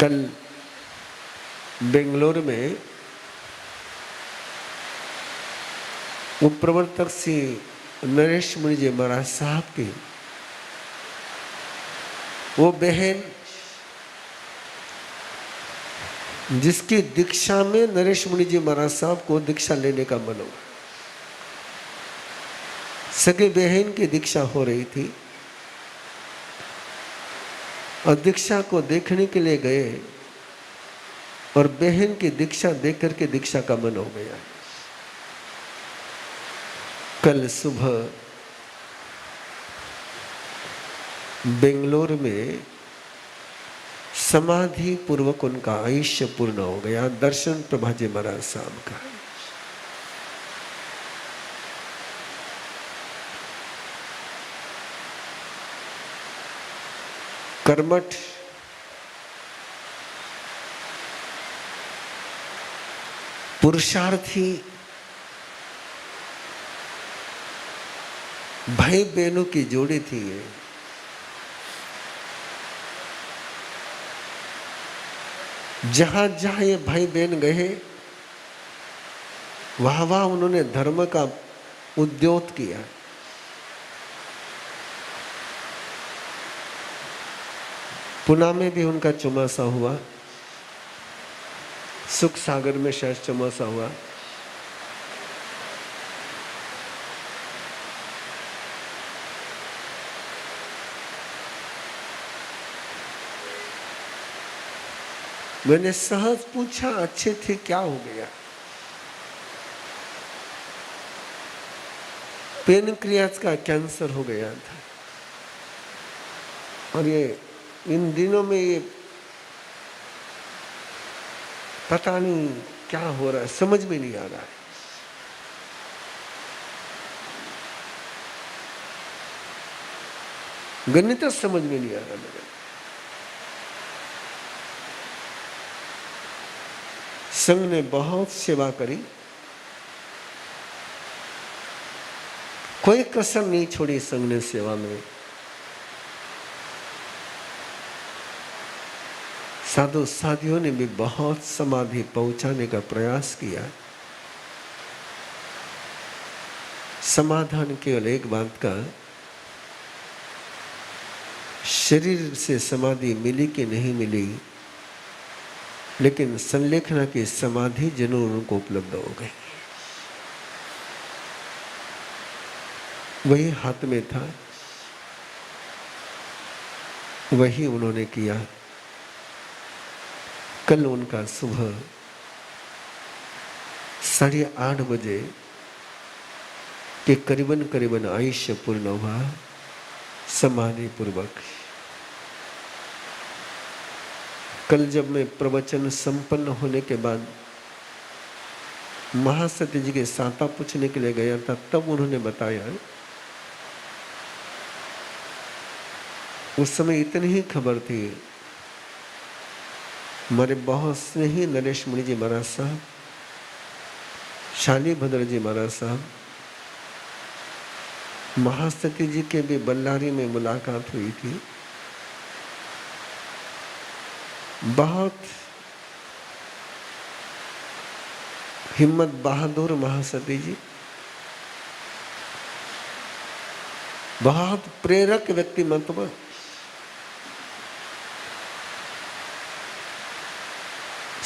कल बेंगलोर में उपप्रवर्तक श्री नरेश मुनि जी महाराज साहब की वो बहन जिसकी दीक्षा में नरेश मुनि जी महाराज साहब को दीक्षा लेने का मन हुआ। सगे बहन की दीक्षा हो रही थी और दीक्षा को देखने के लिए गए और बहन की दीक्षा देख करके दीक्षा का मन हो गया। कल सुबह बेंगलोर में समाधि पूर्वक उनका आयुष्य पूर्ण हो गया। दर्शन प्रभाजी महाराज साहब का कर्मठ पुरुषार्थी भाई बहनों की जोड़ी थी ये। जहां जहां ये भाई बहन गए वहां वहां उन्होंने धर्म का उद्योत किया। पुणे में भी उनका चौमासा हुआ, सुख सागर में शायद चौमासा हुआ। मैंने सहज पूछा, अच्छे थे, क्या हो गया? पेनक्रियाज का कैंसर हो गया था और ये इन दिनों में ये पता नहीं क्या हो रहा है, समझ में नहीं आ रहा है। गणित समझ में नहीं आ रहा मेरे। संघ ने बहुत सेवा करी, कोई कसर नहीं छोड़ी संघ ने सेवा में। साधु साधियों ने भी बहुत समाधि पहुंचाने का प्रयास किया। समाधान केवल एक बात का, शरीर से समाधि मिली कि नहीं मिली, लेकिन संलेखना की समाधि जरूर उनको उपलब्ध हो गई। वही हाथ में था, वही उन्होंने किया। कल उनका सुबह 8:30 बजे के करीबन आयुष्य पूर्ण हुआ समाधि पूर्वक। कल जब मैं प्रवचन संपन्न होने के बाद महासती जी के साता पूछने के लिए गया था, तब उन्होंने बताया, उस समय इतनी ही खबर थी, हमारे बहुत स्नेही नरेश मुनि जी महाराज साहब, शाली भद्र जी महाराज साहब, महासती जी के भी बल्लारी में मुलाकात हुई थी। बहुत हिम्मत बहादुर महासती जी, बहुत प्रेरक व्यक्तिमत्व।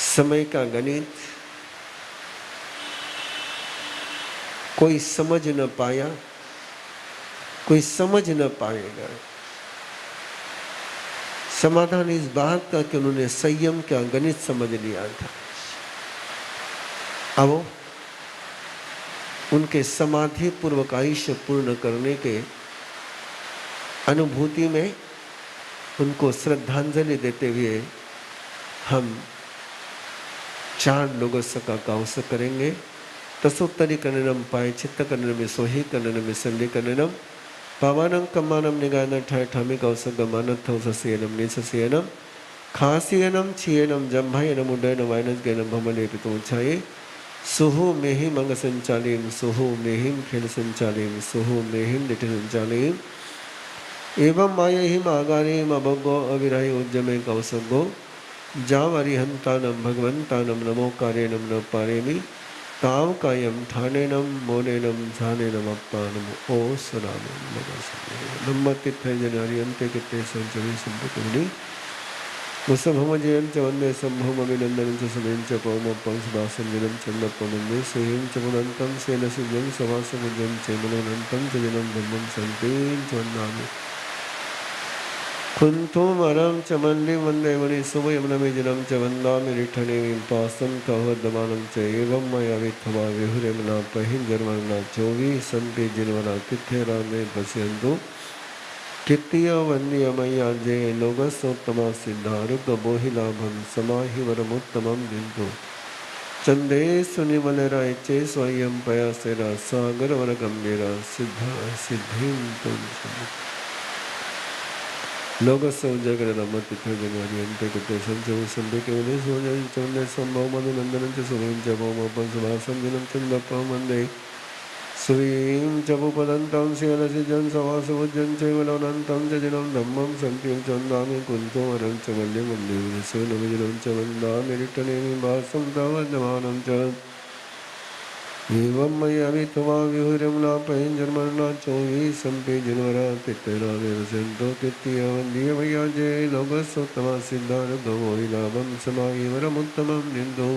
समय का गणित कोई समझ न पाया, कोई समझ न पाएगा। समाधान इस बात का कि उन्होंने संयम का गणित समझ लिया था। अब उनके समाधि पूर्वक आयुष्य पूर्ण करने के अनुभूति में उनको श्रद्धांजलि देते हुए हम 4 लोगों का काउंस करेंगे। तसोत्तरी कन्नम पाए चित्त कन्नम सोही कन्नम संधि कन्नम पावानम कम्मानम निगान ठाय ठामी कौसग मानथ ससेनम निससेनम खासियनम छियनम जम्भायनम उड्डयनम वायनस गैनम भमले पितोचाये सुहु मेहि मंग संचालिम सुहु मेहिम खेल संचालिम सुहु मेहिम निठ संचालिम एवं मायहिम आगारिम अभगो अविराय उज्जमे कौसगो जावरिहंतानं भगवंतानं नमो कार्येनं न पारेमि ताव कायम ठानेनं मोनेनं झानेनं अप्पानं ओ सनामं नम्मतिथैजनारियन्ते किते संचरि संपकुनि मुसभमजयं च वन्दे सम्भवमभिनन्दनं च समें च पवमपं सुभासंजनं चन्दपमन्दे सेयं च पुनन्तं सेनसिजं सवासमुजं च मनोनन्तं च जनं ब्रह्मं सन्तीं च वन्दामि कुन्थुमरं च मल्लिं वन्दे मणिसुमयमनमेजनं च वन्दामि रिठनेमिं पासं कवद्दमानं च एवं मया वित्थवा विहुरेमना पहिञ्जर्मणा चोवि सन्ति जिन्वना तिथेरामे पश्यन्तु कित्तिय वन्य मय्या जय लोगसोत्तमा सिद्धारुक बोहिलाभं समाहि वरमुत्तमं बिंदु चंदे सुनिमलराय चे स्वयं पयासेरा सागर वर गंभीरा सिद्धा सिद्धिं तुम लोगसो जगत रमति थजनारि अंते कुते संचव संदे केवले सोजन चंदे संभव मनुनंदनं च सुविं च भौमपं सुभासं जनं चंदपं वन्दे सुवीं च पुपदन्तं श्रीलसिजं सवासमुज्जं चैवलवनन्तं च जिनं धम्मं सन्तीं च वन्दामि कुन्तोमरं च मल्लिं वन्दे सुनविजनं च वन्दामि रिट्टनेमि वासं तावद्यमानं च एवं मय्यभित्वा विहुरमलापैञ्जर्मणा चोवीसम्पि जिन्वरा तित्तैरामेव सन्तो तित्तियवन्दीयमय्या जय लोकसोत्तमा सिद्धारब्धमोहिलाभं समाहिवरमुत्तमं निन्दो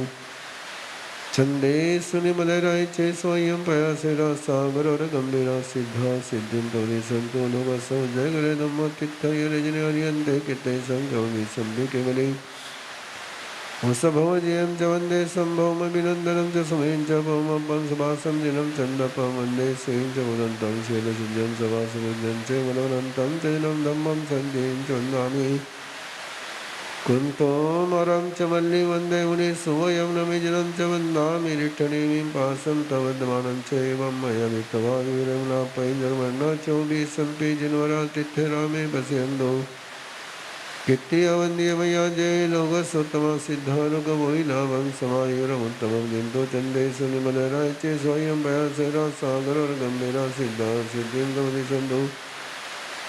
चंदे सुनिमलराय चे स्वयं पयासेरा सागर और गंभीरा सिद्धा सिद्धिं तोनि संतो लोगसो जगरे नमो तित्थय रजने हरियन्ते किते संगमि संभि केवले मुसभवजयं च वन्दे सम्भवमभिनन्दनं च सुमें च भौमपं सुभासं जिनं चन्दपं वन्दे सें च मुदन्तं शैलसिजं सवासमुज्जं च मनोनन्तं च जिनं धम्मं सन्धिं च वन्दामि कुन्तोमरं च मल्लिं वन्दे मुनिः सुवयं नमिजनं च वन्दामि रिट्ठनेमिं पासं तवद्यमानं च एवं मया वित्तवा विरमलापैञ्जर्मणा चोभिसम्पि जिन्वरा तिथेरामे पश्यन्तु कित्तियवन्द्यमया जय लोकसोत्तमा सिद्धानुगमोहिलाभं समायुरमुत्तमं दिन्दो चन्दे सुनिमलराय चे स्वयं पयासेरा सागरगम्भीरा सिद्धा सिद्धिं गमति सन्तो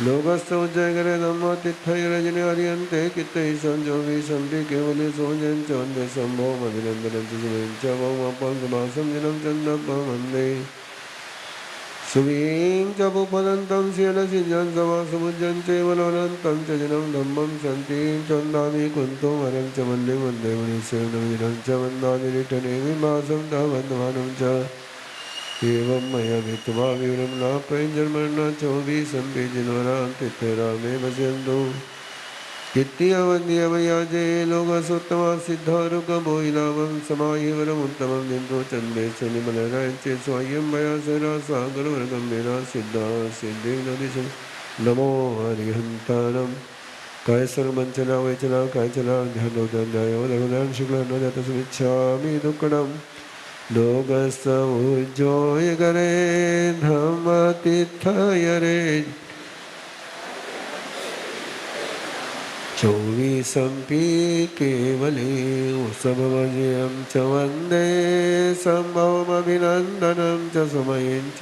लोगस्थो जयगरे नमो तिथय रजने हरियन्ते कित्ते संजोगि सन्ति केवले सोजं च वन्दे सम्भवम् अभिनन्दनं च सुमें च भौमपं सुभासं जिनं चन्दपं वन्दे सुवीं च पुपदन्तं श्रीलसिजं सवासमुज्जं चैवलवनन्तं च जिनं धम्मं सन्तीं च वन्दामि कुन्तोमरं च मल्लिं वन्दे मुनिसेवनमिदं च वन्दामि रिट्टनेमिं वासं तावद्यमानं च एवं मया वित्वा विरमलापैञ्जर्मणा चोभिसम्पि जिन्वरा तिथेरामे पश्यन्तु कित्तियवन्द्यमया जय लोकसोत्तमा सिद्धारुकबोहिलाभं समाहिवरमुत्तमं दिन्दो चन्दे सुनिमलराय चे स्वयं पयासेरा सागरगम्भीरा सिद्धा सिद्धिं नदिशं नमो हरिहन्तानं कायसर्वमञ्चला वैचला कायचला ध्यानोदन्यायो लघुदान शुक्लान्नदतसमिच्छामि दुःखडम् लोगसमुज्जोय करे धम्मतिथय रे चोवीसम्पि केवले उत्सवमजयं च वन्दे सम्भवमभिनन्दनं च सुमयं च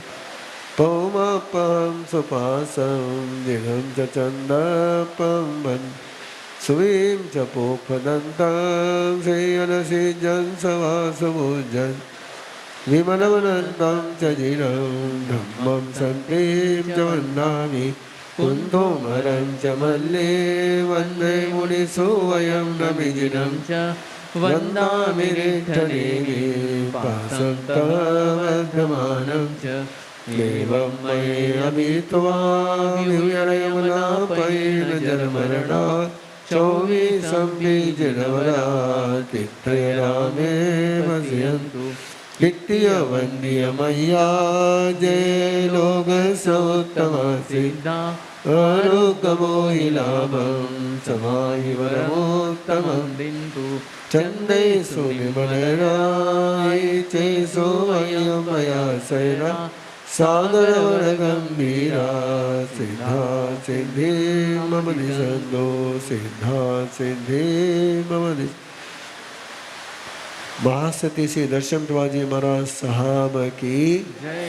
पौमपं सुपासं जिनं च चन्दपं वन् सुवीं च पोफदन्तं श्रीयलसिजं सवासमुज्जं विमलवनन्तं च जिनं धम्मं सन्तीं च वन्दामि कुन्तोमरं च मल्ले वन्दे मुनिसुवयं नमिजिनं च वन्दामि रिट्ठनेमिं पासं तवद्यमानं च एवं मय्यभित्वा विहुरमलापैञ्जर्मणा जलमरणात् चोभिसम्पि जिन्वरा तिथेरामे पश्यन्तु कित्तियवन्द्यमय्या जय लोकसोत्तमा सिद्धा आरुकमोहिलाभं समाहिवरमुत्तमं दिन्दु चन्दे सुनिमलराय चे स्वयं पयासेरा सागरगम्भीरा सिद्धा सिद्धिं मम दिशन्तो सिद्धा सिद्धिं मम दिश महासती श्री दर्शन प्रभा जी महाराज साहब की जय।